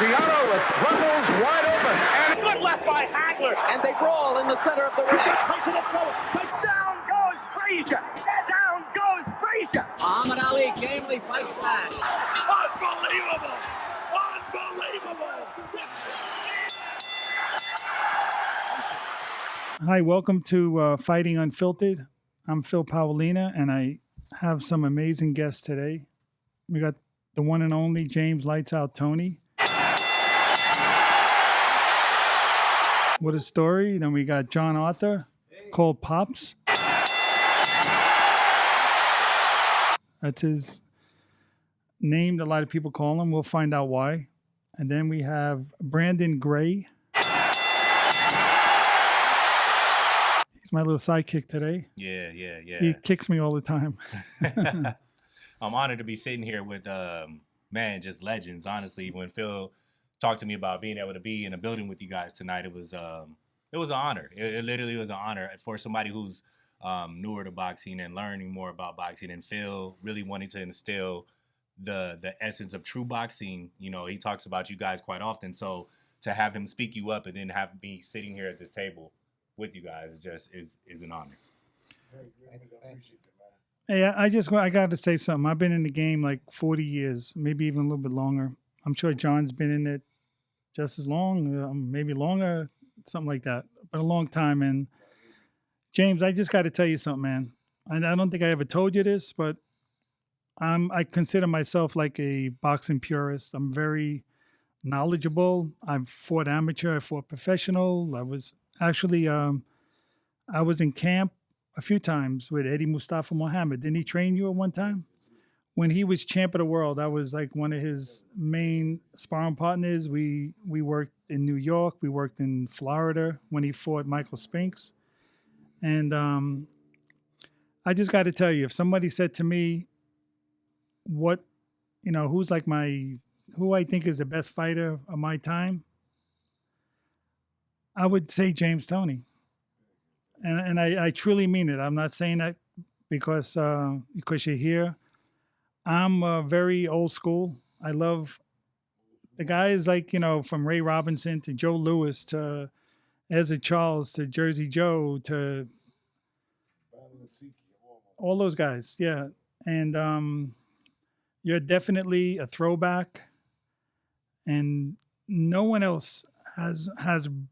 Seattle with Ruggles wide open. And good left by Hagler. And they brawl in the center of the ring. Down goes Frazier. Down goes Frazier. Muhammad Ali gamely fights back. Unbelievable. Unbelievable. Hi, welcome to Fighting Unfiltered. I'm Phil Paolina, and I have some amazing guests today. We got the one and only James Lights Out Toney. What a story. Then we got John Arthur, called Pops. That's his name. A lot of people call him. We'll find out why. And then we have Brandon Gray. He's my little sidekick today. Yeah. He kicks me all the time. I'm honored to be sitting here with, just legends. Honestly, when Phil talked to me about being able to be in a building with you guys tonight, it was an honor. It literally was an honor for somebody who's newer to boxing and learning more about boxing. And Phil really wanting to instill the essence of true boxing. You know, he talks about you guys quite often. So to have him speak you up and then have me sitting here at this table with you guys is an honor. Hey, I got to say something. I've been in the game like 40 years, maybe even a little bit longer. I'm sure John's been in it just as long, maybe longer, something like that, but a long time. And James, I just got to tell you something, man. And I don't think I ever told you this, but I consider myself like a boxing purist. I'm very knowledgeable. I've fought amateur, I fought professional. I was actually, I was in camp a few times with Eddie Mustafa Muhammad. Didn't he train you at one time? When he was champ of the world, I was like one of his main sparring partners. We worked in New York. We worked in Florida when he fought Michael Spinks. And I just got to tell you, if somebody said to me, who I think is the best fighter of my time, I would say James Toney. And I truly mean it. I'm not saying that because you're here. I'm very old school. I love the guys like, from Ray Robinson to Joe Louis to Ezra Charles to Jersey Joe to all those guys. Yeah. And you're definitely a throwback. And no one else has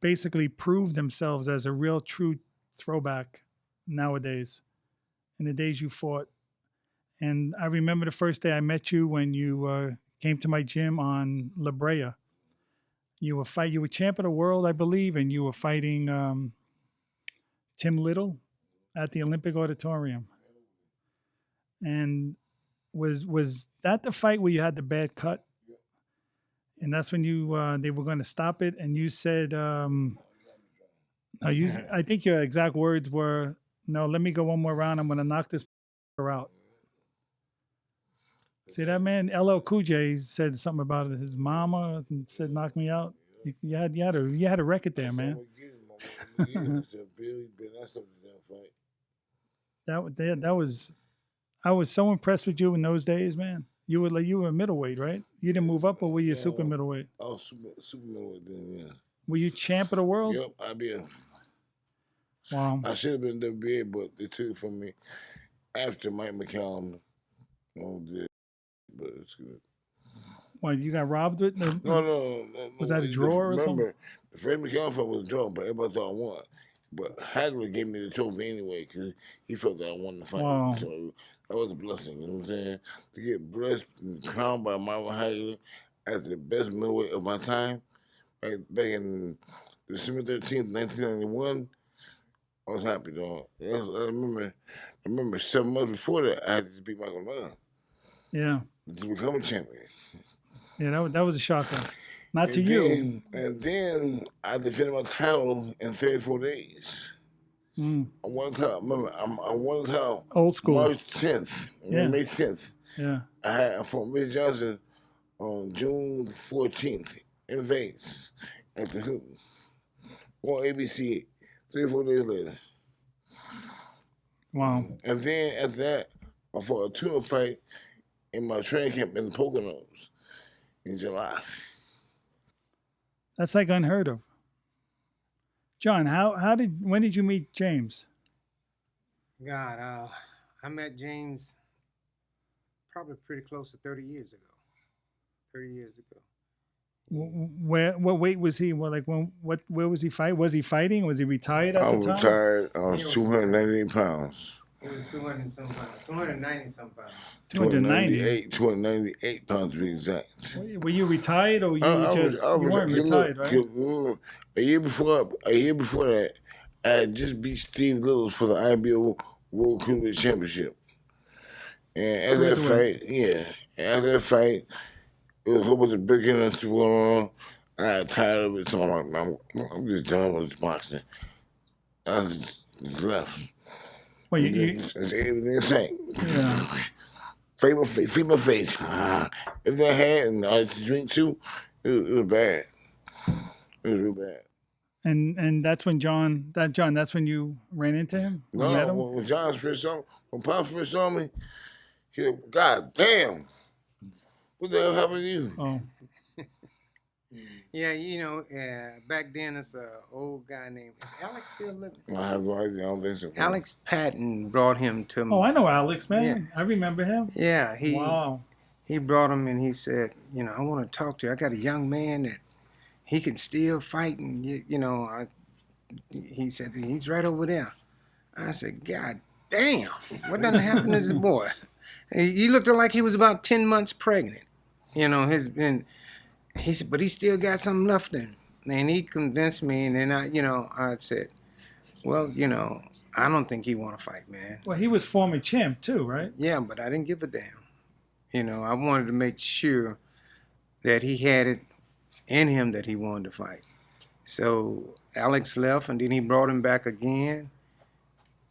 basically proved themselves as a real true throwback nowadays in the days you fought. And I remember the first day I met you when you came to my gym on La Brea. You were champ of the world, I believe, and you were fighting Tim Little at the Olympic Auditorium. And was that the fight where you had the bad cut? And that's when they were going to stop it, and you said, I think your exact words were, "No, let me go one more round. I'm going to knock this out." See that man, LL Cool J said something about his mama and said, "Knock me out." You had a record there, man. That was. I was so impressed with you in those days, man. You were middleweight, right? You didn't move up, or were you super middleweight? Oh, super middleweight then, yeah. Were you champ of the world? Yep, I did. Wow. I should have been WBA, but they took it from me after Mike McCallum did. But it's good. What, you got robbed with? No. Was that a draw or something? Remember, the Fred McCallum fight was a draw, but everybody thought I won. But Hagler gave me the trophy anyway because he felt that I won the fight. Wow. So that was a blessing, you know what I'm saying? To get blessed and crowned by Marvin Hagler as the best middleweight of my time, right back in December 13th, 1991, I was happy, dog. I remember 7 months before that, I had to beat Michael Mann. Yeah. To become a champion. Yeah, that was a shocker. Not to you. And then I defended my title in 34 days. I won the title. Remember, I won the title. Old school. March 10th. Yeah. May 10th. Yeah. I fought Mitch Johnson on June 14th in Vegas at the Hilton. On ABC 3 or 4 days later. Wow. And then after that, I fought a tuna fight in my training camp in the Poconos in July. That's like unheard of. John, when did you meet James? God, I met James probably pretty close to 30 years ago. 30 years ago. What weight was he? Well, like where was he fight? Was he fighting? Was he retired at the time? I was retired. I was 298 pounds. He was 200 and some pounds. 290 some pounds. 298 pounds to be exact. Were you retired or you you weren't retired, right? A year before that, I had just beat Steve Littles for the IBO World Cruiserweight Championship. And after that fight, it was a whole bunch of big and stuff going on. I got tired of it, so I'm just done with this boxing. I just left. Well, it's everything the same. Yeah. Feed my face. If that had and I had to drink too, it was bad. It was real bad. And that's when that's when you ran into him? No, when John first saw me, when Pops first saw me, he was, God damn, what the hell happened to you? Oh. Yeah, back then it's an old guy named, is Alex still living? I have no idea, I don't think so. Alex Patton brought him to me. Oh, I know Alex, man. Yeah. I remember him. Yeah, Wow. He brought him and he said, I want to talk to you. I got a young man that he can still fight, and he said he's right over there. I said, God damn, what done happened to this boy? He looked like he was about 10 months pregnant. He said, but he still got something left in him. And he convinced me, and then I said, well, I don't think he want to fight, man. Well, he was former champ too, right? Yeah, but I didn't give a damn. I wanted to make sure that he had it in him that he wanted to fight. So Alex left, and then he brought him back again.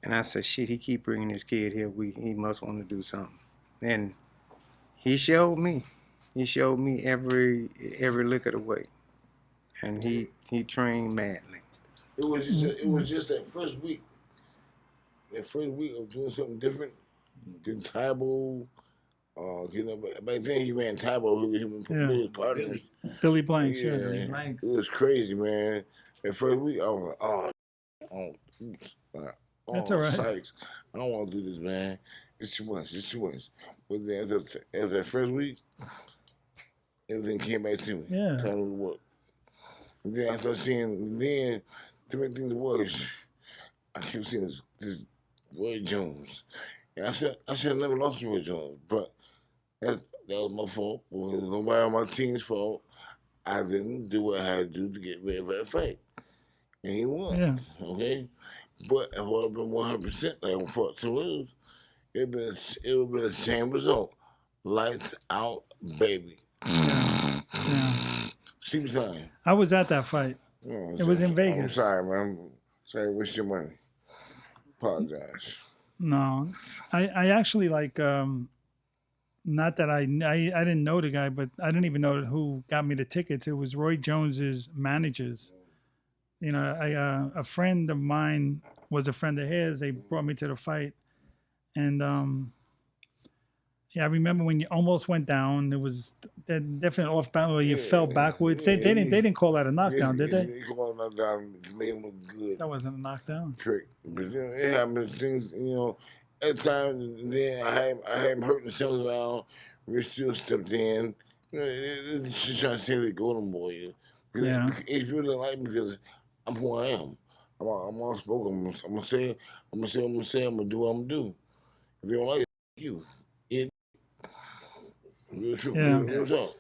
And I said, shit, he keep bringing this kid here. He must want to do something. And he showed me. He showed me every lick of the way. And he trained madly. It was just that first week. That first week of doing something different. Getting Tybo. Back then he ran Tybo. He was his partners. Billy Blanks, yeah. Billy Blanks. It was crazy, man. That first week, I was like, that's all right. Sykes. I don't want to do this, man. It's too much. But then after that first week, everything came back to me. Yeah. Time to work. And then I started seeing, to make things worse, I kept seeing this Roy Jones. And I should have never lost to Roy Jones, but that was my fault. It was nobody on my team's fault. I didn't do what I had to do to get ready for that fight. And he won. Yeah. Okay? But if I would have been 100%, like I fought to lose, it would have been the same result. Lights out, baby. Yeah. Same time. I was at that fight. It was in Vegas. I'm sorry, man. Sorry to waste your money. Apologize. No. I actually not that I didn't know the guy, but I didn't even know who got me the tickets. It was Roy Jones's managers. A friend of mine was a friend of his. They brought me to the fight. And I remember when you almost went down. It was definitely off balance where you fell backwards. They didn't call that a knockdown, did they? They called a knockdown to make him look good. That wasn't a knockdown. Trick, but it happened. Things, at times. Then I had him hurting himself around. Rich still stepped in. She's trying to say the golden boy. Yeah. HBO didn't like me because I'm who I am. I'm outspoken. I'm gonna say what I'm gonna say. I'm gonna do what I'm gonna do. If you don't like it, you. Real talk.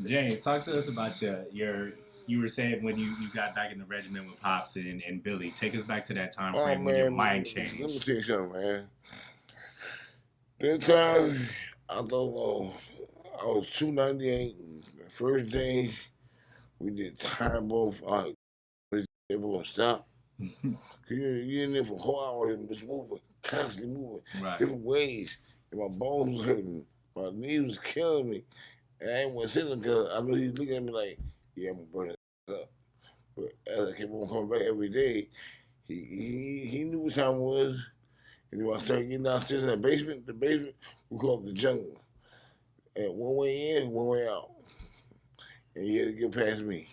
James, talk to us about you were saying when you got back in the regiment with Pops and Billy. Take us back to that time frame when your mind changed. Let me tell you something, man. That time, I thought I was 298. The first day, we did time both. Everyone stop. You're in there for a whole hour and just moving, constantly moving, different ways. And my bones was hurting. My knees was killing me. And I didn't want to sit there because I knew he was looking at me like, yeah, I'm going to burn it up. But as I kept on coming back every day, he knew what time it was. And when I started getting downstairs in the basement, we call it the jungle. And one way in, one way out. and he had to get past me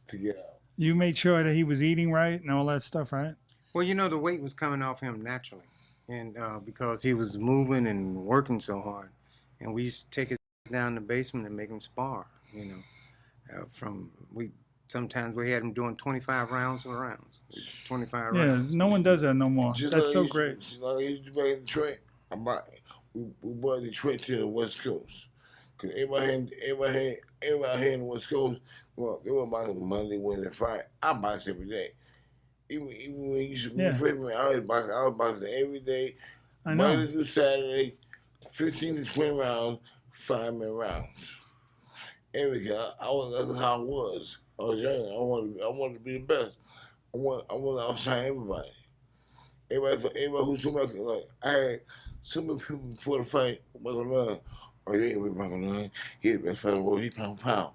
to get out. You made sure that he was eating right and all that stuff, right? Well, you know, the weight was coming off him naturally, and because he was moving and working so hard, and we used to take his down the basement and make him spar. You know, sometimes we had him doing 25 rounds of rounds, 25 Yeah, rounds. no one does that no more. Just That's like so I used to- great. Just like I used to do back in Detroit. We brought Detroit to the West Coast. Because everybody here in the West Coast, well, they were boxing Monday, Wednesday, Friday. I box every day. Even when you used to be a freshman, I was boxing every day. I know. Monday through Saturday, 15 to 20 rounds, 5-minute rounds. Everything. That's how I was. I was young. I wanted to be the best. I wanted to outshine everybody. Everybody who told me, like, I had so many people before the fight, Michael Nunn. Oh, you ain't with Michael Nunn. He the best fighter in the world. He pound for pound.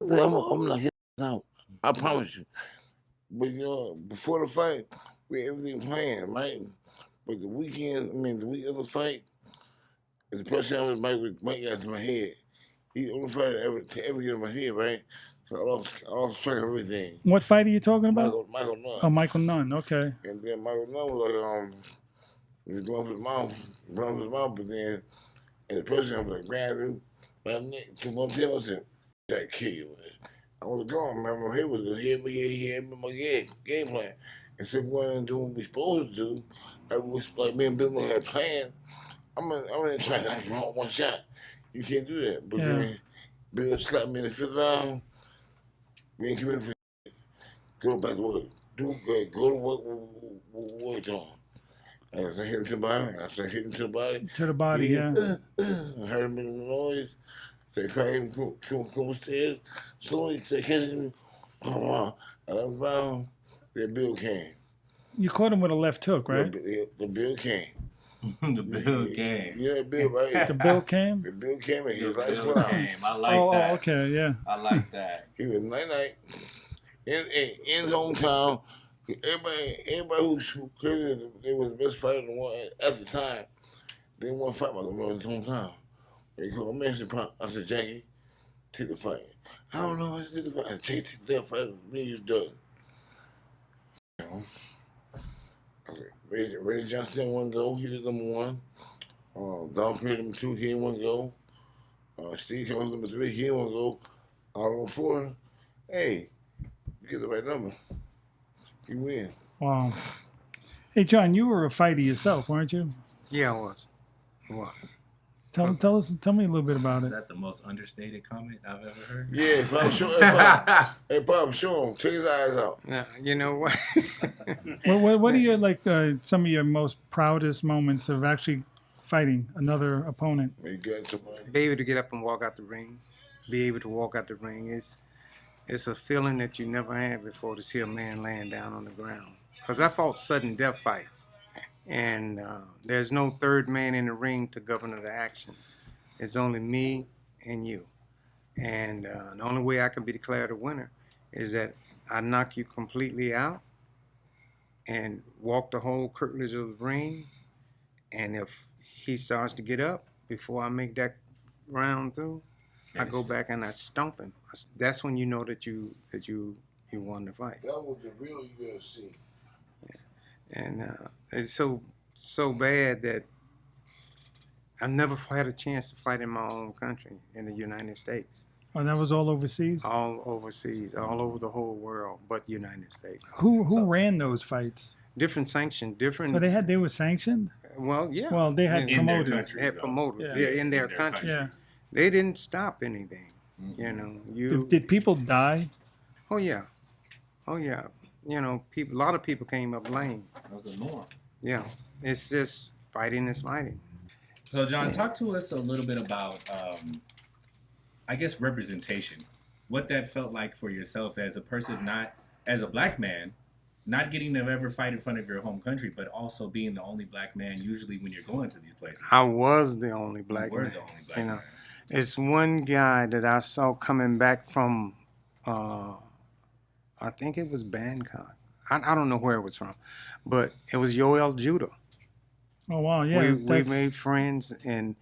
I'm not hitting out. I promise you. But, you know, before the fight, we had everything planned, right? But the week of the fight, it's the first time Mike got to my head. He's the only fighter ever get in my head, right? So I lost track of everything. What fight are you talking about? Michael Nunn. Oh, Michael Nunn. Okay. And then Michael Nunn was like, he was going for his mouth, but then, and the person was like, grabbed him by the neck, took one tail, I said, that kill you, man. I was gone, man. My head was good. He had me my game plan. Instead of going and doing what we supposed to do, like me and Bill had planned, I'm gonna try to knock him out one shot. You can't do that. But then Bill slapped me in the 5th round. We ain't coming for it. Go back to work. Go to work on. And I started hitting to the body. To the body, yeah. I heard him in the noise. They came, come upstairs. Slowly, they catching me. I looked around. The bill came. You caught him with a left hook, right? The bill came. The bill came. Yeah, the bill, right? The bill came? The bill came and he was The like, bill came. I like that. Oh, okay, yeah. I like that. He was night in his hometown. Everybody who claimed they was the best fighter in the world at the time, they didn't want to fight like him in his hometown. They called me. I said, Jackie, take the fight. I don't know. I said, take the fight. I said, take that fight. Me, you done. You know? I said, Reggie Johnson one go. He was number 1. Don Perry number 2. He didn't want to go. Steve Collins number 3. He didn't want to go. Number 4. Hey, you get the right number. You win. Wow. Hey, John, you were a fighter yourself, weren't you? Yeah, I was. Tell me a little bit about Is it. that the most understated comment I've ever heard? Yeah, Pop, hey, Pop, show him. Take his eyes out. Now, you know what? What are your some of your most proudest moments of actually fighting another opponent? You got somebody. Be able to get up and walk out the ring, be able to walk out the ring it's a feeling that you never had before to see a man laying down on the ground. Because I fought sudden death fights, and there's no third man in the ring to govern the action. It's only me and you. And the only way I can be declared a winner is that I knock you completely out and walk the whole curtilage of the ring. And if he starts to get up before I make that round through, I go back and I stomp him. That's when you know that you won the fight. That was the real UFC. And it's so bad that I never had a chance to fight in my own country, in the United States. Oh, that was all overseas? All overseas, all over the whole world, but United States. Who ran those fights? Different sanctioned, different. So they were sanctioned? Well, yeah. Well, they had In their promoters. countries, Had promoters, Yeah. yeah, in their country. Yeah. They didn't stop anything. Mm-hmm. You know, Did people die? Oh yeah. You know, a lot of people came up lame. That was the norm. Yeah, it's just fighting is fighting. So, John, talk to us a little bit about, I guess, representation. What that felt like for yourself as a person, as a black man, not getting to ever fight in front of your home country, but also being the only black man usually when you're going to these places. I was the only black You were man. the only black You know, man. it's one guy that I saw coming back from, I think it was Bangkok. I don't know where it was from, but it was Yoel Judah. Oh, wow, yeah. We made friends, and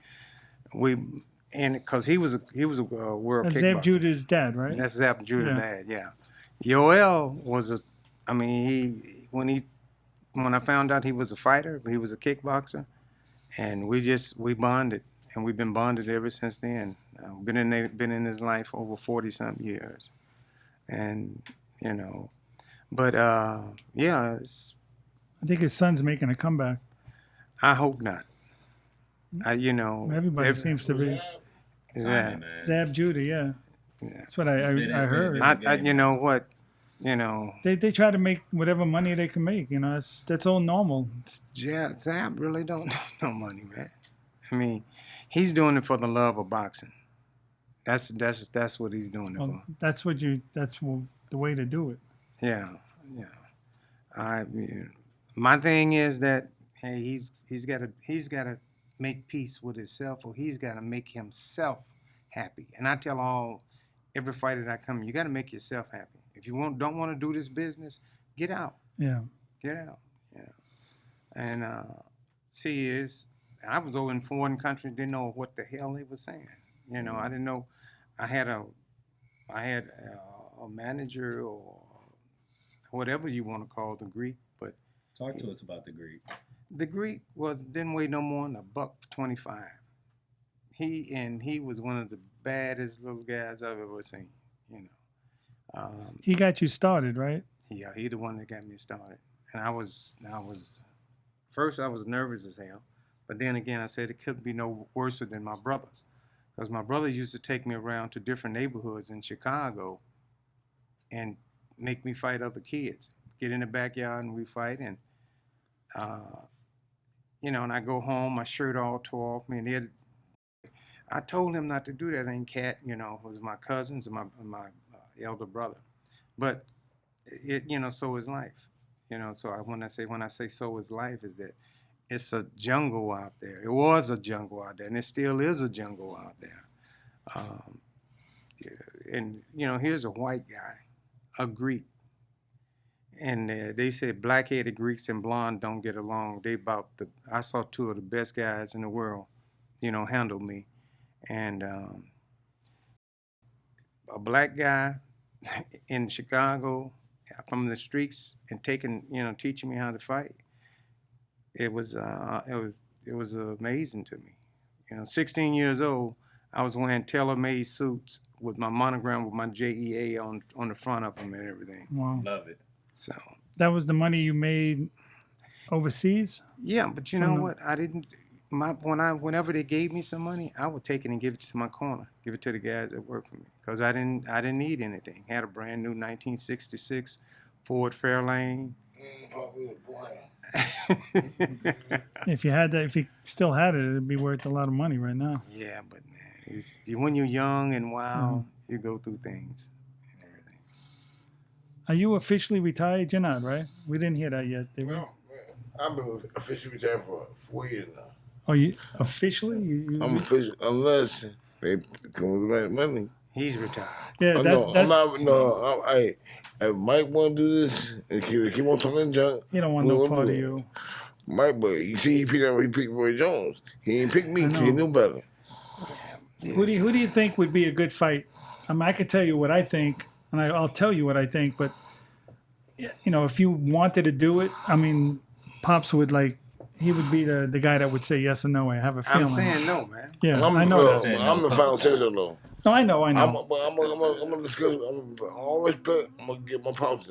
and because he was a world That's kickboxer. Zab Judah's dad, right? That's Zab Judah's Yeah. dad. Yeah. Yoel was a. I mean, when I found out he was a fighter, he was a kickboxer, and we bonded, and we've been bonded ever since then. Been in his life over 40-something years, and you know, but yeah, I think his son's making a comeback. I hope not. Everybody seems to be. Yeah. Zab Judah, yeah. That's what I heard. You know what? You know. They try to make whatever money they can make. You know, that's all normal. Yeah, Zab really don't need no money, man. I mean, he's doing it for the love of boxing. That's what he's doing it for. That's the way to do it. Yeah. My thing is that hey, he's got to make peace with himself, or he's got to make himself happy. And I tell every fighter that I come, you got to make yourself happy. If you don't want to do this business, get out. Yeah. Get out. Yeah. And I was over in foreign countries, didn't know what the hell they were saying. You know, I didn't know. I had a manager or whatever you want to call the Greek, but talk to us about the Greek. The Greek didn't weigh no more than $125. He was one of the baddest little guys I've ever seen. You know. He got you started, right? Yeah, he the one that got me started. And I was first I was nervous as hell, but then again I said it couldn't be no worse than my brothers, because my brother used to take me around to different neighborhoods in Chicago, and make me fight other kids. Get in the backyard and we fight, and and I go home, my shirt all tore off me, and I told him not to do that. Ain't cat, it was my cousins and my elder brother, but so is life, So when I say so is life, is that it's a jungle out there. It was a jungle out there, and it still is a jungle out there. And here's a white guy, a Greek. And they said black-headed Greeks and blonde don't get along. I saw two of the best guys in the world, handle me. And a black guy in Chicago from the streets and teaching me how to fight. It was amazing to me. 16 years old, I was wearing tailor-made suits with my monogram with my JEA on the front of them and everything. Wow. Love it. So that was the money you made overseas? Yeah, but you know what? I didn't. Whenever they gave me some money, I would take it and give it to my corner, give it to the guys that work for me, because I didn't need anything. Had a brand new 1966 Ford Fairlane. If you still had it, it'd be worth a lot of money right now. Yeah, but man, when you're young and wild, you go through things. Are you officially retired? You're not, right? We didn't hear that yet, did we? No, I've been officially retired for 4 years now. Oh, you officially? I'm official unless they come with the right money. He's retired. Yeah, if Mike want to do this and keep on talking junk, he don't want no part of you. Mike, but you see, he picked Roy Jones. He ain't picked me. He knew better. Yeah. Who do you think would be a good fight? I could tell you what I think, and I'll tell you what I think. But if you wanted to do it, Pops would he would be the guy that would say yes or no. I have a feeling. I'm saying no, man. Yeah, I know. I'm the final chaser, though. No, I know. I'm gonna discuss. All respect. I'm gonna get my Pops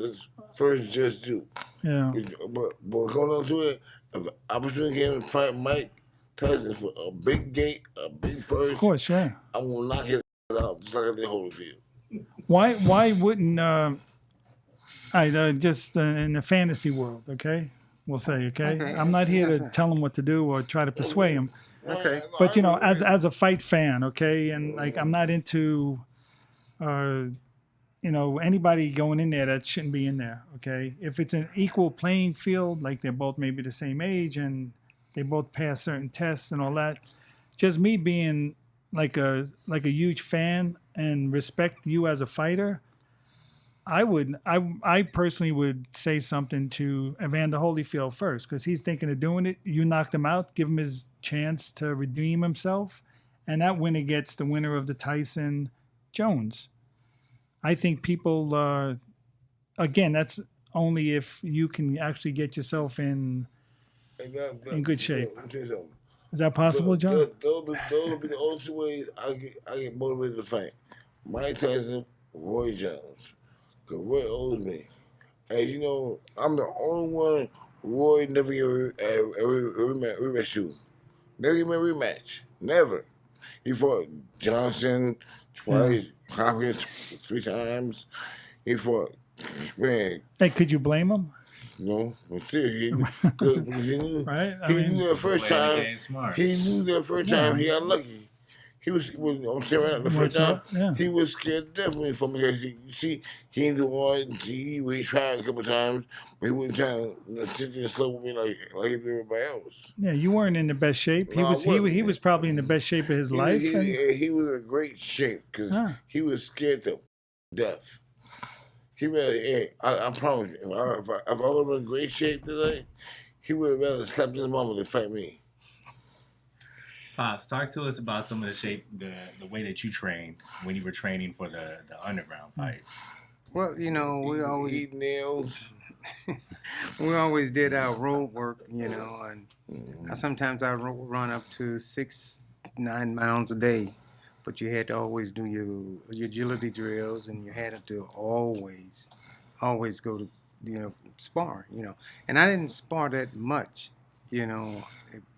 first just due. Yeah. But going on to it, if the opportunity came to fight Mike Tyson for a big gate, a big purse, of course, yeah. I'm gonna knock his out just like I did Holyfield. Why wouldn't just in the fantasy world? Okay, we'll say okay. I'm not here to tell him what to do or try to persuade him. Okay. But as a fight fan, okay, and I'm not into anybody going in there that shouldn't be in there, okay? If it's an equal playing field, like they're both maybe the same age and they both pass certain tests and all that, just me being like a huge fan and respect you as a fighter, I personally would say something to Evander Holyfield first, because he's thinking of doing it. You knocked him out, give him his chance to redeem himself, and that winner gets the winner of the Tyson Jones. I think people, again, that's only if you can actually get yourself in good shape. Is that possible, John? Those will be the only two ways I get motivated to fight. Mike Tyson, Roy Jones. Because Roy owes me. And you know, I'm the only one Roy never gave a rematch to. Never gave me a rematch. Never. He fought Johnson twice, Hopkins 3 times. He fought, man. Hey, could you blame him? No, but still, he knew, right? He knew that first time. He knew that first time he got lucky. He was, I'm saying right now, the first time, he was scared definitely from me. You see, he didn't do all he tried a couple times, but he wasn't trying to sit there and slow with me like he did everybody else. Yeah, you weren't in the best shape. He was probably in the best shape of his life. He was in great shape because he was scared to death. He really, I promise you, if I was in great shape today, he would have rather slapped his mama than fight me. Pops, talk to us about some of the shape, the way that you trained when you were training for the underground fights. Well, you know, we always eat nails. We always did our road work, you know, and sometimes I run up to 6-9 miles a day, but you had to always do your agility drills, and you had to always go to, you know, spar, you know, and I didn't spar that much, you know.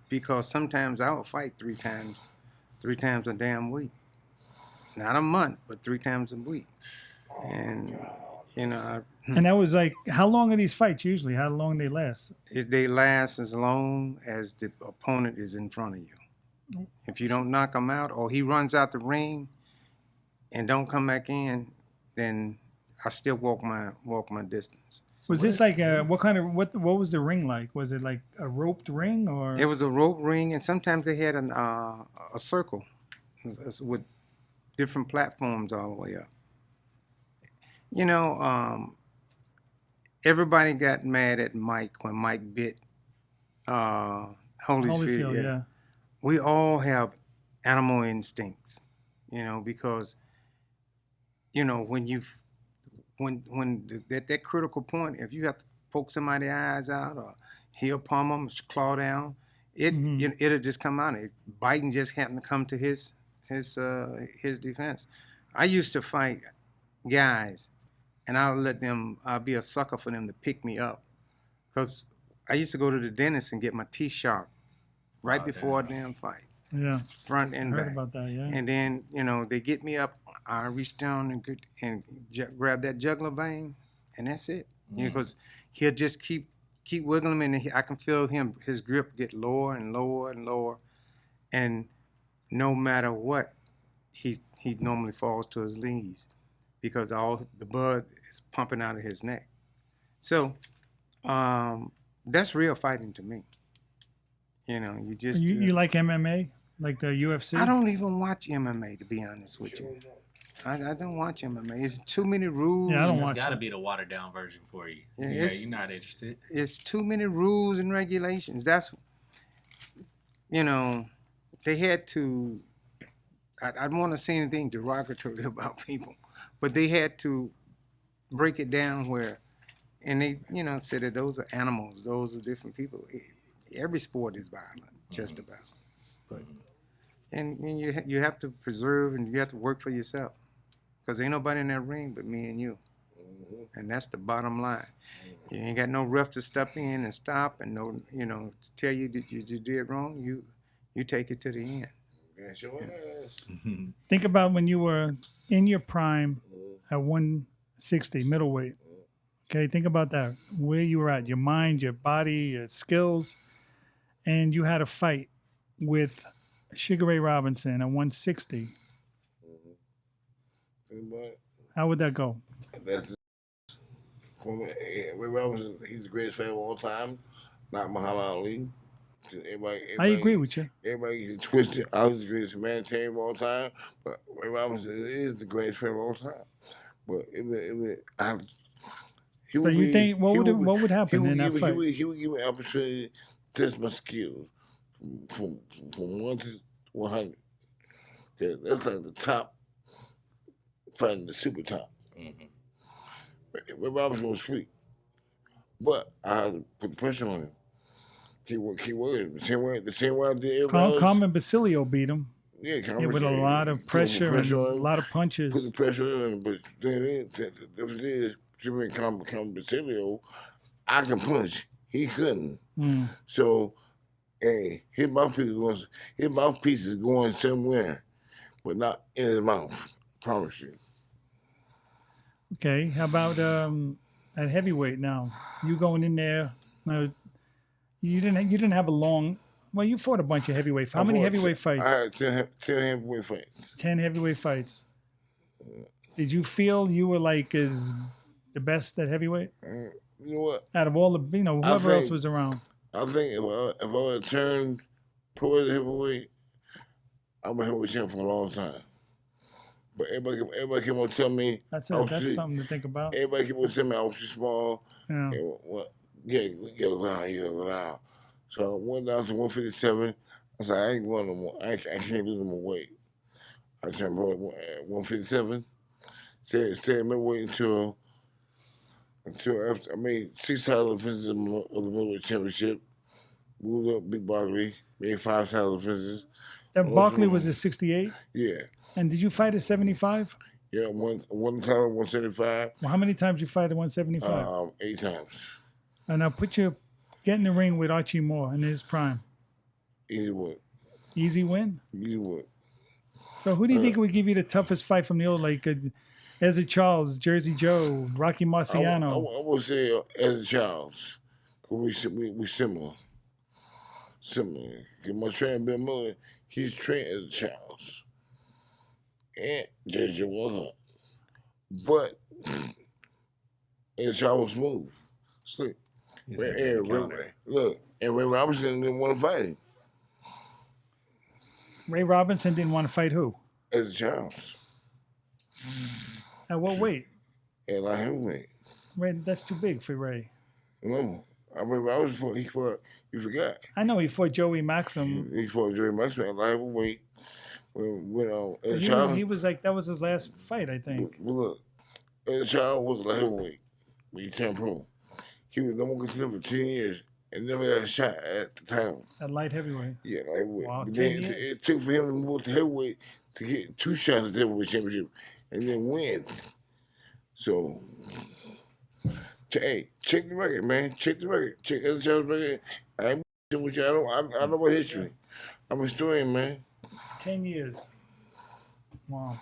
Because sometimes I would fight three times a damn week. Not a month, but 3 times a week. And, you know. And that was like, how long are these fights usually? How long they last? They last as long as the opponent is in front of you. If you don't knock him out or he runs out the ring and don't come back in, then I still walk my distance. Was this like what was the ring like? Was it like a roped ring or? It was a rope ring, and sometimes they had a circle with different platforms all the way up. You know, everybody got mad at Mike when Mike bit Holyfield. Yeah. We all have animal instincts, you know, because, you know, when that critical point, if you have to poke somebody's eyes out or heel palm them, claw down, it'll just come out. Biting just happened to come to his defense. I used to fight guys, and I'll be a sucker for them to pick me up, because I used to go to the dentist and get my teeth sharp right before a damn fight. Yeah. Front and back. I heard about that, yeah. And then, you know, they get me up, I reach down and grab that jugular vein, and that's it. You know, because he'll just keep wiggling him, and I can feel his grip get lower and lower and lower. And no matter what, he normally falls to his knees because all the blood is pumping out of his neck. So that's real fighting to me. You know, you just... You like MMA? Like the UFC? I don't even watch MMA, to be honest with you. I don't watch MMA. It's too many rules. Yeah, I don't watch it. It's got to be the watered down version for you. Yeah, you're not interested. It's too many rules and regulations. That's, you know, they had to... I don't want to say anything derogatory about people, but they had to break it down where, and they, you know, said that those are animals, those are different people. Every sport is violent, just about. But and you have to preserve, and you have to work for yourself, because ain't nobody in that ring but me and you, and that's the bottom line. You ain't got no ref to step in and stop, and no, you know, to tell you that you did wrong. You take it to the end. Think about when you were in your prime at 160 middleweight. Okay, think about that. Where you were at, your mind, your body, your skills, and you had a fight with Sugar Ray Robinson at 160. How would that go? Ray Robinson, he's the greatest fighter of all time, not Muhammad Ali. I agree with you. Everybody gets twisted. Ali's the greatest humanitarian of all time, but Ray Robinson is the greatest fighter of all time. But So you think what would happen in that fight? He would give me an opportunity to test my skills from 1 to 100. That's like the top fighting the super top. Ray Robinson was sweet, but I had to put the pressure on him. Keep working. The same way I did everybody else. Carmen Basilio beat him. Yeah, with a lot of pressure and a lot of punches. Put the pressure on him, but then the difference is, Jimmy Carmen Basilio, I can punch. He couldn't. So, hey, his mouthpiece is going somewhere, but not in his mouth. Promise you. Okay, how about at heavyweight now? You going in there? Now, you didn't have a long. Well, you fought a bunch of heavyweight. How many heavyweight fights? I had 10 heavyweight fights. 10 heavyweight fights. Did you feel you were like as the best at heavyweight? You know what? Out of all the, whoever else was around. I think if I had turned towards heavyweight, I'm a heavyweight champ for a long time. But everybody came on to tell me that's something to think about. Everybody came on to tell me I was too small. Yeah. You gotta go down. So I went down to 157. I said, I ain't going no more. I can't lose no more weight. I turned pro at 157. Stayed middleweight until after I made 6 title defenses of the middleweight championship. Moved up, beat Barkley, made 5 title defenses. That Barkley was at 68? Yeah. And did you fight at 75? Yeah, one title, 175. Well, how many times you fight at 175? 8 times. And now get in the ring with Archie Moore in his prime. Easy win. Easy win? Easy win. So who do you think would give you the toughest fight from the old, like Ezra Charles, Jersey Joe, Rocky Marciano? I would say Ezra Charles. We similar. Because my trainer, Bill Miller, he's trained as Charles. And Jersey was up. But Ezra Charles was smooth. Slick. Look, and Ray Robinson didn't want to fight him. Ray Robinson didn't want to fight who? Ezra Charles. At what weight? At light heavyweight. Ray, that's too big for Ray. No. Ray Robinson he fought, you forgot. I know he fought Joey Maxim. He fought Joey Maxim at light heavyweight. He was like, that was his last fight, I think. But look, Ezra Charles was light heavyweight when he turned pro. He was number 1 contender for 10 years and never got a shot at the title. At light heavyweight? Yeah, light heavyweight. Wow, but 10 then years? it took for him to move to heavyweight to get 2 shots at the heavyweight championship and then win. So, hey, check the record, man. Check the record. Check Ezra Charles' record. I ain't with you. I know my history. I'm a historian, man. 10 years. Wow.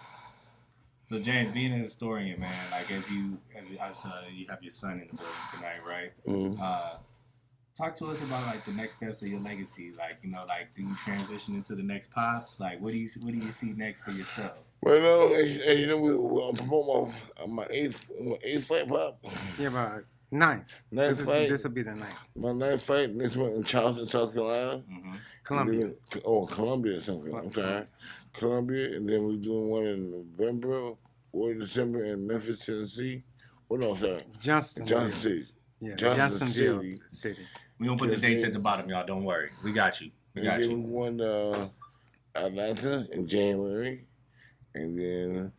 So James, being a historian, man, like as you have your son in the building tonight, right? Mm-hmm. Talk to us about like the next steps of your legacy. Like, do you transition into the next pops? Like, what do you see next for yourself? Right now, as you know, we'll promote my eighth fight, Pop. Yeah, about 9th. Fight. This will be the 9th. My 9th fight, next one in Charleston, South Carolina. Mm-hmm. Columbia. Columbia, something. I'm sorry. Columbia, and then we're doing one in November or December in Memphis, Tennessee. Oh, no, sorry. Johnson City. Yeah, Johnsonville City. We're going to put the dates at the bottom, y'all. Don't worry. We got you. We won Atlanta in January. And then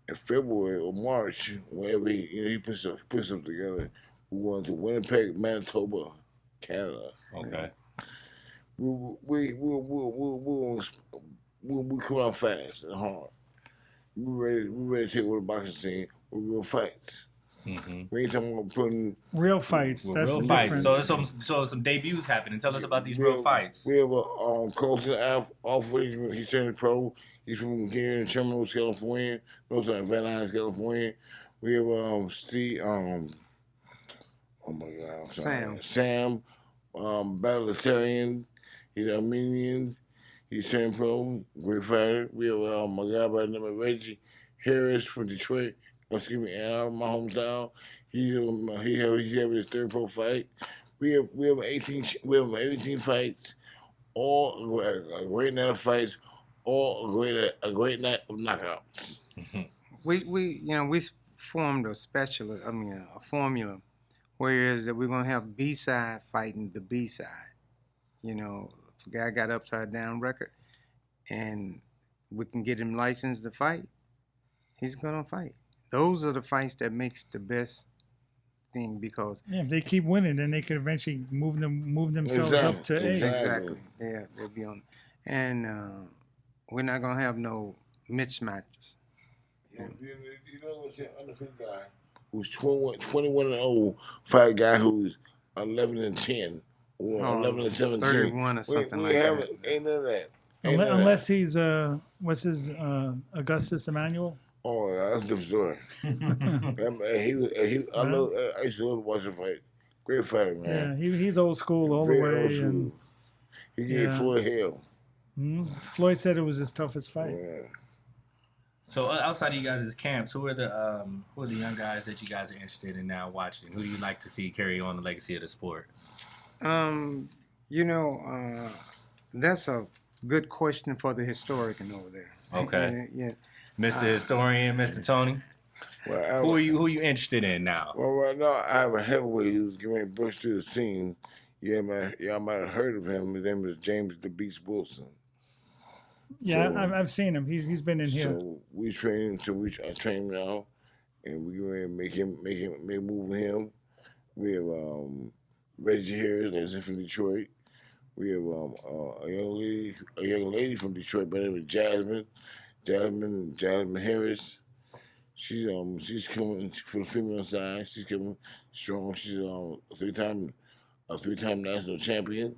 in February or March, whenever he puts them together, we went to Winnipeg, Manitoba, Canada. Okay. We come out fast and hard. We ready to take over the boxing scene with real fights. Mm-hmm. We ain't talking about putting real fights. That's real the fights. difference. So some debuts happening. Tell us about these real fights. We have a Colton Alfred. He's turning pro. He's from here in Sherman, California. No, sorry, Van Nuys, California. We have Steve. Oh my God, Sam. Balassarian. He's Armenian. He's turning pro. Great fighter. We have my guy by the name of Reggie Harris from Detroit. Excuse me, Ann Arbor, my hometown. He's having his 3rd pro fight. We have 18 fights, all a great night of fights, all a great night of knockouts. Mm-hmm. We formed a formula, whereas that we're gonna have B-side fighting the B-side. The guy got upside down record, and we can get him licensed to fight, he's gonna fight. Those are the fights that makes the best thing because Yeah, if they keep winning, then they could eventually move themselves up to A. exactly, yeah, they'll be on, and we're not gonna have no mismatches. You know what's the undefeated guy who's 21 and 0 fight a guy who's 11 and 10 or 11 and 17. 31 or something like that. Ain't none of that. Unless he's what's his Augustus Emmanuel? Oh, that's a different story. I used to love to watch him fight. Great fighter, man. Yeah, he's old school all the Very way. old school. He gave Floyd hell. Floyd said it was his toughest fight. Yeah. So outside of you guys' camps, who are the young guys that you guys are interested in now watching? Who do you like to see carry on the legacy of the sport? That's a good question for the historian over there. Okay. Yeah. Mr. Historian, Mr. Toney. Well, who are you interested in now? Well, right now I have a heavyweight who's getting ready to burst through the scene. Yeah, man, y'all might have heard of him. His name is James the Beast Wilson. Yeah, so, I've seen him. He's been in here. So we train I train him now, and we going to make a move with him. We have Reggie Harris, that's from Detroit. We have a young lady from Detroit by the name of Jasmine Harris. She's coming for the female side. She's coming strong. She's a three-time national champion.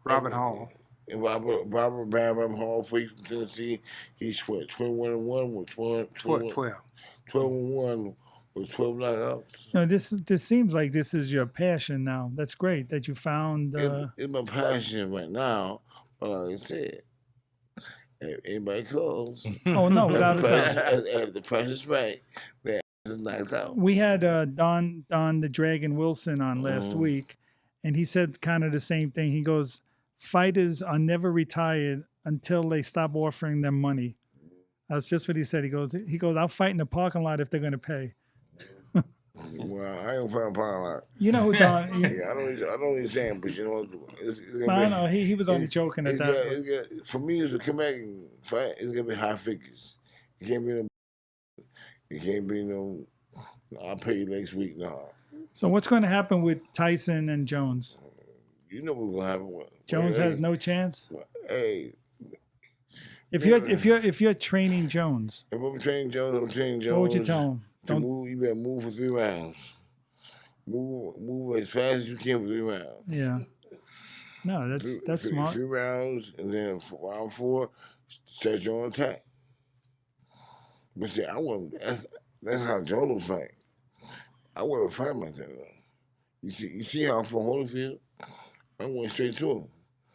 Robert Hall. Robert Bam Hall from Tennessee. He's 21-1 with 12-1 with 12 knockouts. No, this seems like this is your passion now. That's great that you found. It's my passion right now, but like I said, if anybody calls, oh no, without a doubt, if the price is right, then it's knocked out. We had Don the Dragon Wilson on last week, and he said kind of the same thing. He goes, fighters are never retired until they stop offering them money. That's just what he said. He goes, I'll fight in the parking lot if they're going to pay. Well, I ain't fighting parking lot. You know who Don? Yeah, I know what he's saying, but you know, I know he was only joking at that. For me, to come back and fight, it's gonna be high figures. It can't be no. I'll pay you next week. No. So what's going to happen with Tyson and Jones? You know what's gonna happen. Jones has no chance. Hey. If you're training Jones, if I'm training Jones, what would you tell him? You better move for 3 rounds. Move as fast as you can for 3 rounds. Yeah. No, that's smart. 3 rounds, and then round 4, start your own attack. But see, that's how Jones was fight. I wouldn't fight like that though. You see how from Holyfield, I went straight to him.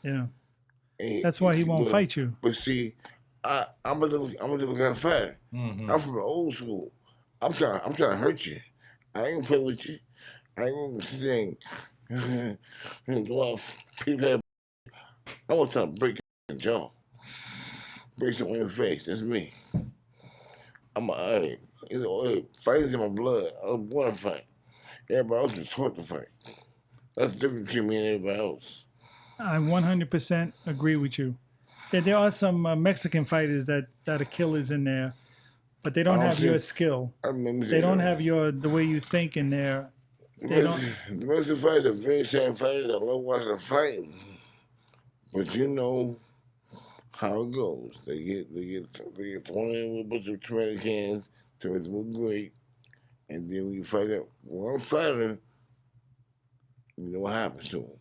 Yeah. And that's why he won't fight you. But see, I'm a different kind of fighter. Mm-hmm. I'm from the old school. I'm trying to hurt you. I ain't gonna play with you. I ain't gonna sit there and go out people. I want to break your jaw. Break something in your face. That's me. Fighting's in my blood. I was born to fight. Everybody else is taught to fight. That's the difference between me and everybody else. I 100% agree with you. There are some Mexican fighters that are killers in there, but they don't have your skill. They don't have the way you think in there. The Mexican fighters are very same fighters. I love watching them fighting. But you know how it goes. They get thrown in with a bunch of tomato cans to make them look great. And then when you fight that one fighter, you know what happens to him.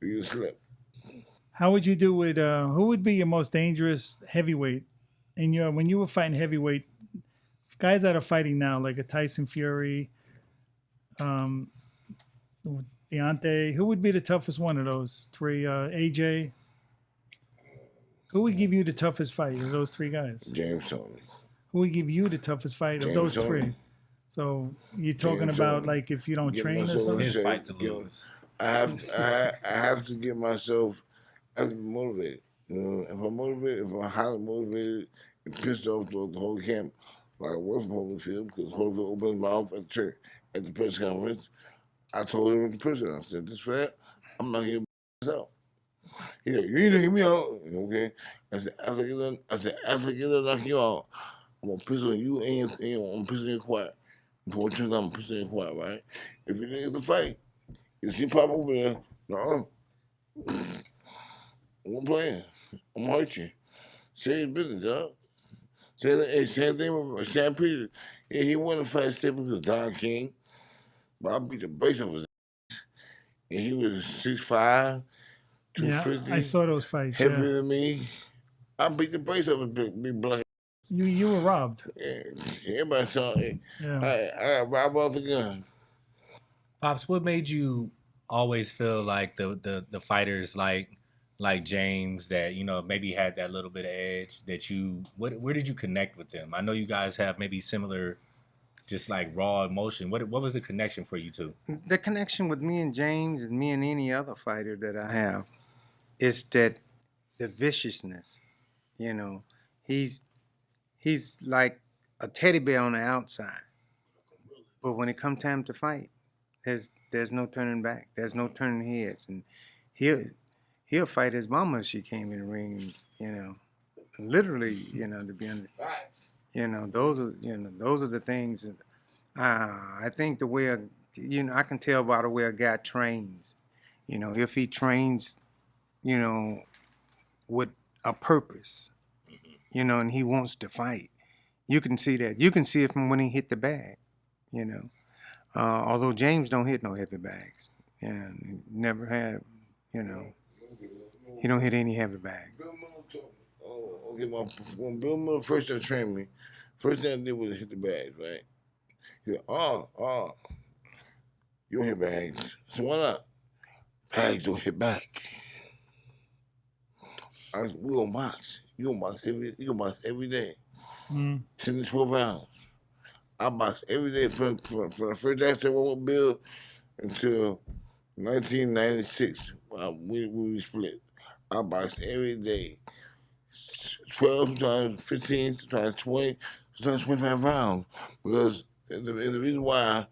You slip. How would you do with who would be your most dangerous heavyweight when you were fighting heavyweight? Guys that are fighting now, like a Tyson Fury, Deontay, who would be the toughest one of those 3? AJ. Who would give you the toughest fight of those 3 guys? James Toney. Who would give you the toughest fight of those 3? So you're talking about like if you don't train or something? His fight to lose. I have to get myself. I have to be motivated. You know, if I'm motivated, if I'm highly motivated and pissed off the whole camp, like I work from Holyfield because Holyfield opened his mouth at the press conference. I told him in the prison, I said, this for that, I'm not gonna get out. He said, you ain't gonna get me out. Okay. I said, after I get done knock you out, I'm gonna piss on you and I'm gonna piss on your quiet. Before I'm gonna piss on your quiet, right? If you niggas to fight, you see pop over there, no, I'm playing. I'm gonna hurt you. Say his business, dog. Same thing with Sam Peter. Yeah, he wanted to fight Stephen because Don King, but I beat the brakes off his ass. And he was 6'5", 250. Yeah, I saw those fights. Heavier Yeah. than me. I beat the brakes off his big black. You were robbed. Yeah, everybody saw it. Yeah. I got robbed off the gun. Pops, what made you always feel like the fighters like James that, you know, maybe had that little bit of edge that where did you connect with them? I know you guys have maybe similar, just like raw emotion. What was the connection for you two? The connection with me and James and me and any other fighter that I have is that the viciousness. You know, he's like a teddy bear on the outside, but when it comes time to fight, there's no turning back. There's no turning heads, and he'll fight his mama if she came in the ring, and you know, literally, you know, to be honest, you know, those are the things that I think the way I can tell by the way a guy trains. You know, if he trains, you know, with a purpose, you know, and he wants to fight, you can see that. You can see it from when he hit the bag, you know. Although James don't hit no heavy bags, and he never have, you know. He don't hit any heavy bag. Bill Miller told me, when Bill Miller first started training me, first thing I did was hit the bags, right? He said, you don't hit bags. So why not? Bags don't hit back. We gonna box. You gonna box every day. 10 to 12 rounds. I boxed every day from the first day I started working with Bill until 1996. We split. I boxed every day. 12, sometimes 15, sometimes 20, sometimes 25 rounds. Because the reason why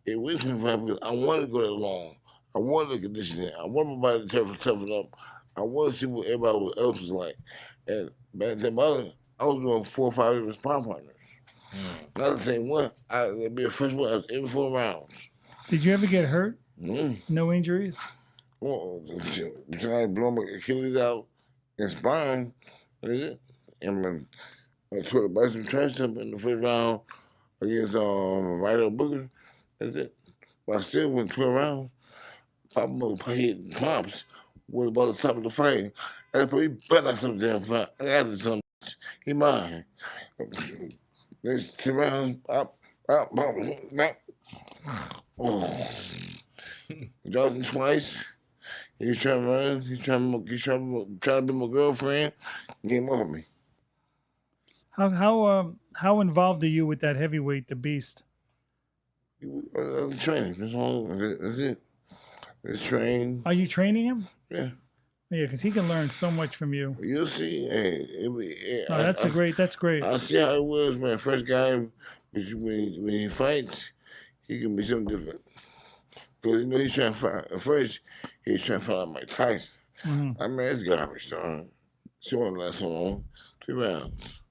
it was 25 because I wanted to go that long. I wanted the conditioning. I wanted my body to toughen up. I wanted to see what everybody else was like. And back then, I was doing 4 or 5 different sparring partners. Not the same one. It'd be a first one every 4 rounds. Did you ever get hurt? No injuries? Well, I blow my Achilles out and spine. That's it. And I tore the bicep tricep in the first round against Ryder Booker. That's it. But I still went 12 rounds. Pop hit Pops was about to stop the fight. That's probably better not some damn fight. I got it some. He mine. Next 10 rounds, Dropped him twice. He was trying to run. He trying to be my girlfriend. Game over me. How involved are you with that heavyweight, the Beast? Training. That's all. That's it. It's train. Are you training him? Yeah. Yeah, because he can learn so much from you. You'll see. That's great. I see how it was, man. First guy, when he fights, he can be something different. Because, you know, he's trying to fight. At first, he's trying to fight out Mike Tyson. I mean, it's garbage, dog. She won't last so long. 3 rounds.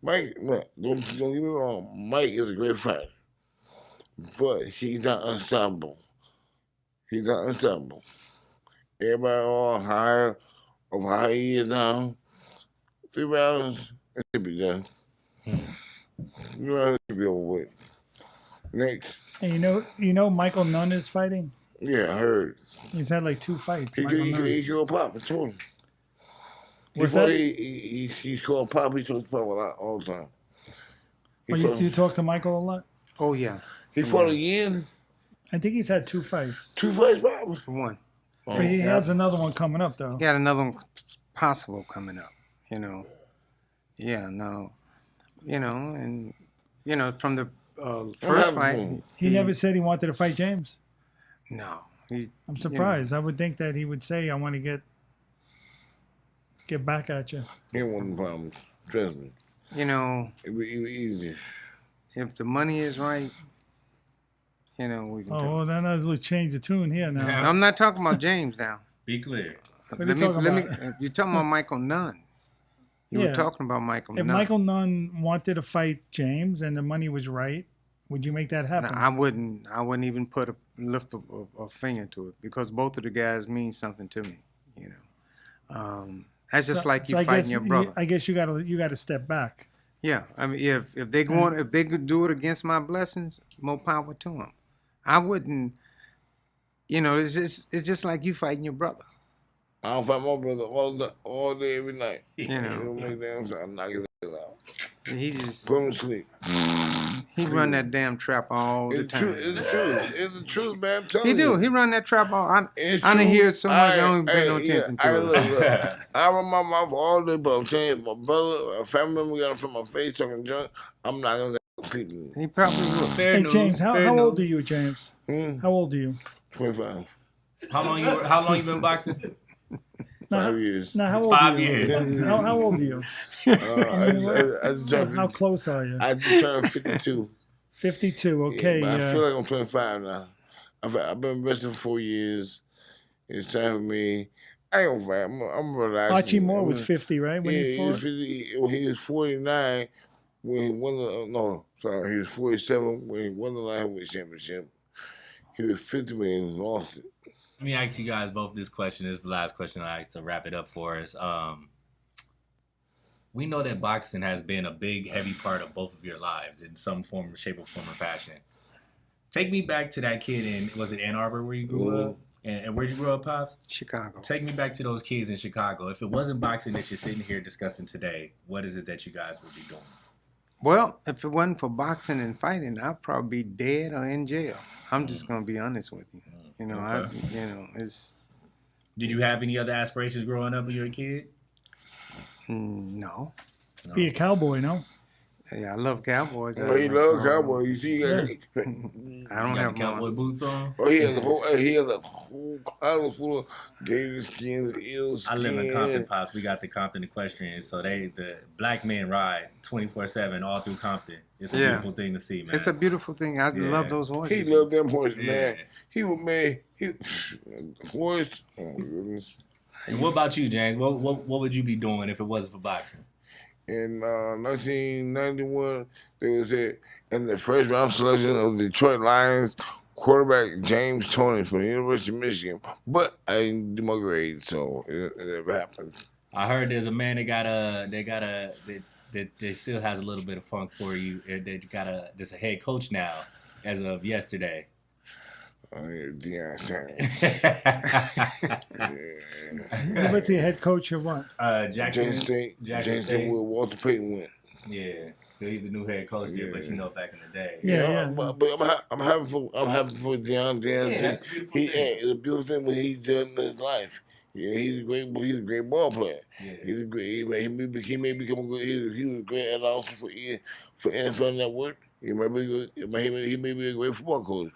Mike, don't get me wrong. Mike is a great fighter. But he's not unstoppable. Everybody all high of how he is now. 3 rounds, it should be done. 3 rounds should be over with. Next. And you know Michael Nunn is fighting? Yeah, I heard. He's had like 2 fights. He called Pop. I told him. What's that? He's called Pop. He talks to Pop a lot all the time. You talk to Michael a lot? Oh, yeah. He fought again? I think he's had 2 fights. 2 fights, Pop? 1. But he has another one coming up, though. He got another one possible coming up, you know. Yeah, no. You know, and, you know, from the first fight. He never said he wanted to fight James? No. I'm surprised. I would think that he would say, I want to get back at you. He ain't one problems. Trust me. You know. It would be easier. If the money is right, you know, we can Oh, talk. well, then I was going to change the tune here now. Yeah. I'm not talking about James now. Be clear. What are you talking about? You're talking about Michael Nunn. You Yeah. were talking about Michael If Nunn. Michael Nunn wanted to fight James and the money was right, would you make that No, happen? I wouldn't even lift a finger to it because both of the guys mean something to me. You know, that's just like you I fighting guess, your brother. I guess you gotta step back. Yeah, I mean, if they could do it against my blessings, more power to them. I wouldn't. You know, it's just like you fighting your brother. I don't fight my brother all day, every night. You know, You don't make damn sense. I'm knocking his ass out. he just Put him to sleep. he run that damn trap all the time. It's the truth. It's the truth, man. I'm telling He you. do. He run that trap all. I It's done true. hear it so much. I don't even pay no yeah, attention to it. Look. I run my mouth all day, but I'm telling you, my brother, a family member got in front of my face talking junk. I'm not gonna sleep. He probably will. Fair Hey news. James, how fair old are news. you, James? Hmm? How old are you? 25. How long you been boxing? Now, 5 years. Now, how old 5 are you? years. How old are you? I just turned How 50 close are you? I just turned 52. 52. Okay. Yeah, but I feel like I'm 25 now. I've been wrestling for 4 years. It's time for me. I ain't gonna fight. I'm relaxing. Archie Moore was 50, right? When Yeah, he he fought? was 50. He was 49 when he won the. He was 47 when he won the lightweight championship. He was 50 when he lost it. Let me ask you guys both this question. This is the last question I asked to wrap it up for us. We know that boxing has been a big, heavy part of both of your lives in some form, shape, or form, or fashion. Take me back to that kid in, was it Ann Arbor where you grew up? And where'd you grow up, Pops? Chicago. Take me back to those kids in Chicago. If it wasn't boxing that you're sitting here discussing today, what is it that you guys would be doing? Well, if it wasn't for boxing and fighting, I'd probably be dead or in jail. I'm just gonna be honest with you. You know, Okay. It's. Did you have any other aspirations growing up when you were a kid? No. No. Be a cowboy, no? Yeah, I love cowboys. But he loved cowboy. You see, I You don't got have the cowboy one. boots on? he has a whole closet full of gator skins, eel skins. I live in Compton, Pops. We got the Compton equestrian, so the black men ride 24/7 all through Compton. It's a beautiful thing to see, man. It's a beautiful thing. I love those He horses. loved them horses, man. Yeah. He was made. Horse. Oh my goodness. And what about you, James? What would you be doing if it wasn't for boxing? In 1991, they was in the first round selection of the Detroit Lions quarterback James Toney from the University of Michigan. But I didn't do my grades, so it never happened. I heard there's a man that still has a little bit of funk for you. There's a head coach now as of yesterday. Deion Sanders. What's he head coach of what? Jackson State where Walter Payton went. Yeah, so he's the new head coach there, but back in the day. Yeah. But I'm happy for Deion. That's a beautiful thing. It's a beautiful thing what he's done in his life. Yeah, he's a great ball player. Yeah. He's a great. He may become a good. He was a great analyst for NFL Network. He may be a great football coach.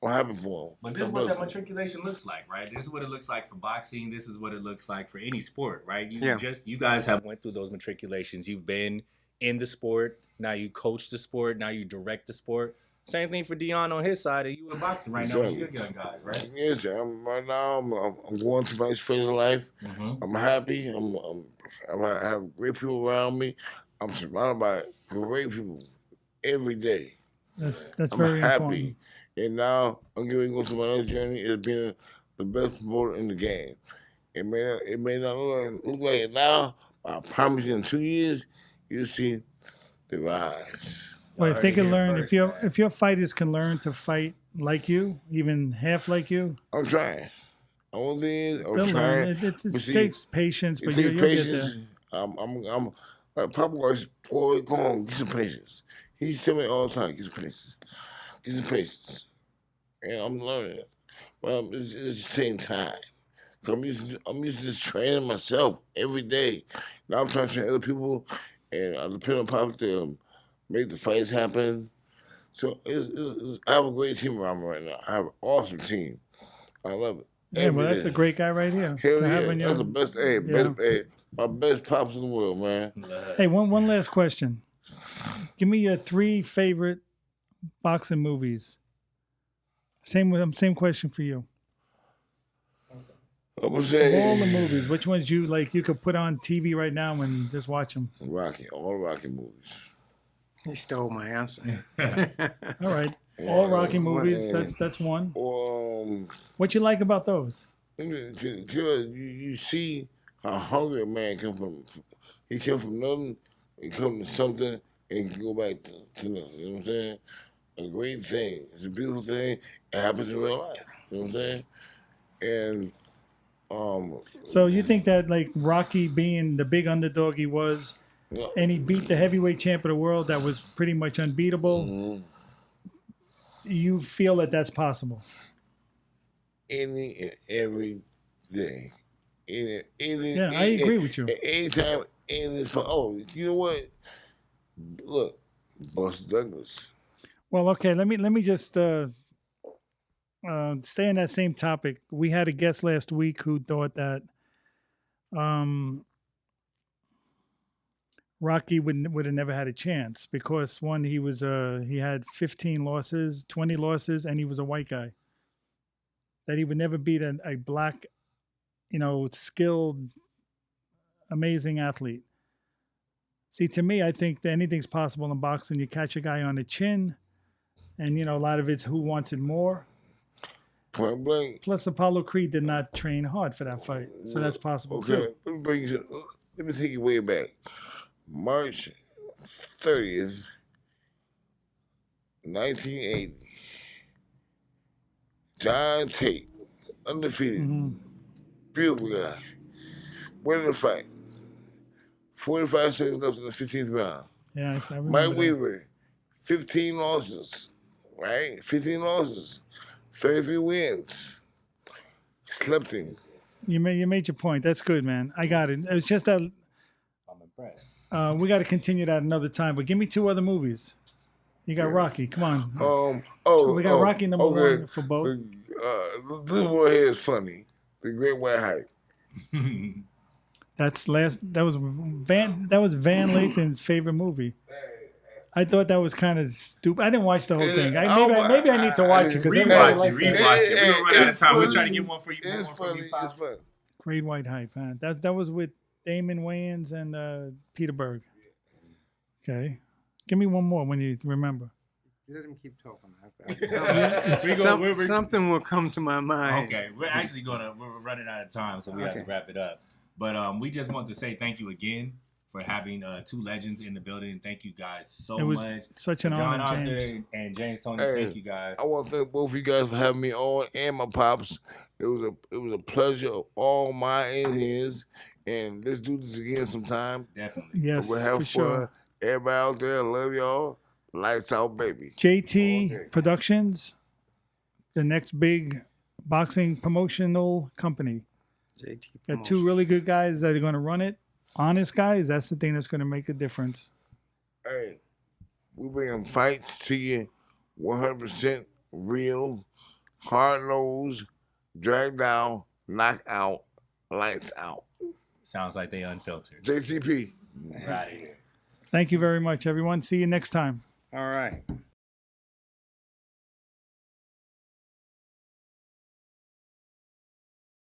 I'm happy for him. But this is what that matriculation looks like, right? This is what it looks like for boxing. This is what it looks like for any sport, right? You guys have went through those matriculations. You've been in the sport. Now you coach the sport. Now you direct the sport. Same thing for Dion on his side. You in boxing right now with your young guys, right? Yes, right now I'm going through my phase of life. Mm-hmm. I'm happy. I have great people around me. I'm surrounded by great people every day. That's I'm very happy. important. And now I'm going to go through my next journey as being the best promoter in the game. It may not look like it now. But I promise you in 2 years, you'll see the rise. Well, if they can learn, if your fighters can learn to fight like you, even half like you, I'm trying. All these, I'm they'll trying. learn. It But see, takes patience, but it you'll takes get there. patience. I'm like Papa always, boy, come on, get some patience. He tell me all the time, get some patience. Get some patience. And I'm learning it. But it's just taking time. I'm used to just training myself every day. Now I'm trying to train other people, and I depend on Papa to make the fights happen. So I have a great team around me right now. I have an awesome team. I love it. Yeah, well, that's day. a great guy right here. Hell to have yeah, in that's your- the best. Hey, my best pops in the world, man. Hey, one last question. Give me your 3 favorite boxing movies. Same question for you. I'm gonna Of say all the movies, which ones you could put on TV right now and just watch them? Rocky, all Rocky movies. He stole my answer. All right. All Rocky movies, that's one. What you like about those? You see how hungry a man come from. He come from nothing, he come to something, and he can go back to nothing. You know what I'm saying? A great thing. It's a beautiful thing. It happens in real life. You know what I'm saying? And So you think that like Rocky being the big underdog he was, and he beat the heavyweight champ of the world that was pretty much unbeatable, you feel that that's possible? Any and every day. I agree with you. Anytime in this, you know what? Look, Buster Douglas. Well, okay, let me just stay on that same topic. We had a guest last week who thought that Rocky would have never had a chance because one, he had 15 losses, 20 losses, and he was a white guy. That he would never beat a black, skilled, amazing athlete. See, to me, I think that anything's possible in boxing. You catch a guy on the chin, and a lot of it's who wants it more. Point blank. Plus, Apollo Creed did not train hard for that fight, so that's possible too. Let me take you way back. March 30th, 1980. John Tate, undefeated, beautiful guy, winning the fight. 45 seconds left in the 15th round. Yeah, I remember Mike that. Weaver, 15 losses, right? 15 losses, 33 wins. Slept him. You made your point. That's good, man. I got it. It was just that I'm impressed. we got to continue that another time. But give me two other movies. You got Rocky. Come on. We got Rocky number one for both. This one here is funny. The Great White Hype. That was Van Lathan's favorite movie. I thought that was kind of stupid. I didn't watch the whole thing. Maybe I need to watch it because everybody likes that. Rewatch it. We're gonna run out of time. We'll try to get one for you. It's funny. It's funny. Great White Hype, man. That was with Damon Wayans and Peter Berg. Okay, give me one more when you remember. Let him keep talking. Something will come to my mind. Okay, we're running out of time, so we have to wrap it up. But we just want to say thank you again for having two legends in the building. Thank you guys so much. It was such an honor, James. And James Toney. Hey, thank you guys. I want to thank both of you guys for having me on and my pops. It was a pleasure of all mine and his. And let's do this again sometime. Definitely. Yes, we'll have for fun. sure. Everybody out there, love y'all. Lights out, baby. JT Productions, the next big boxing promotional company. JT Got two really good guys that are going to run it. Honest guys, that's the thing that's going to make a difference. Hey, we bringing fights to you 100% real, hard-nosed, drag down, knock out, lights out. Sounds like they unfiltered. JTP. Right here. Thank you very much, everyone. See you next time. All right.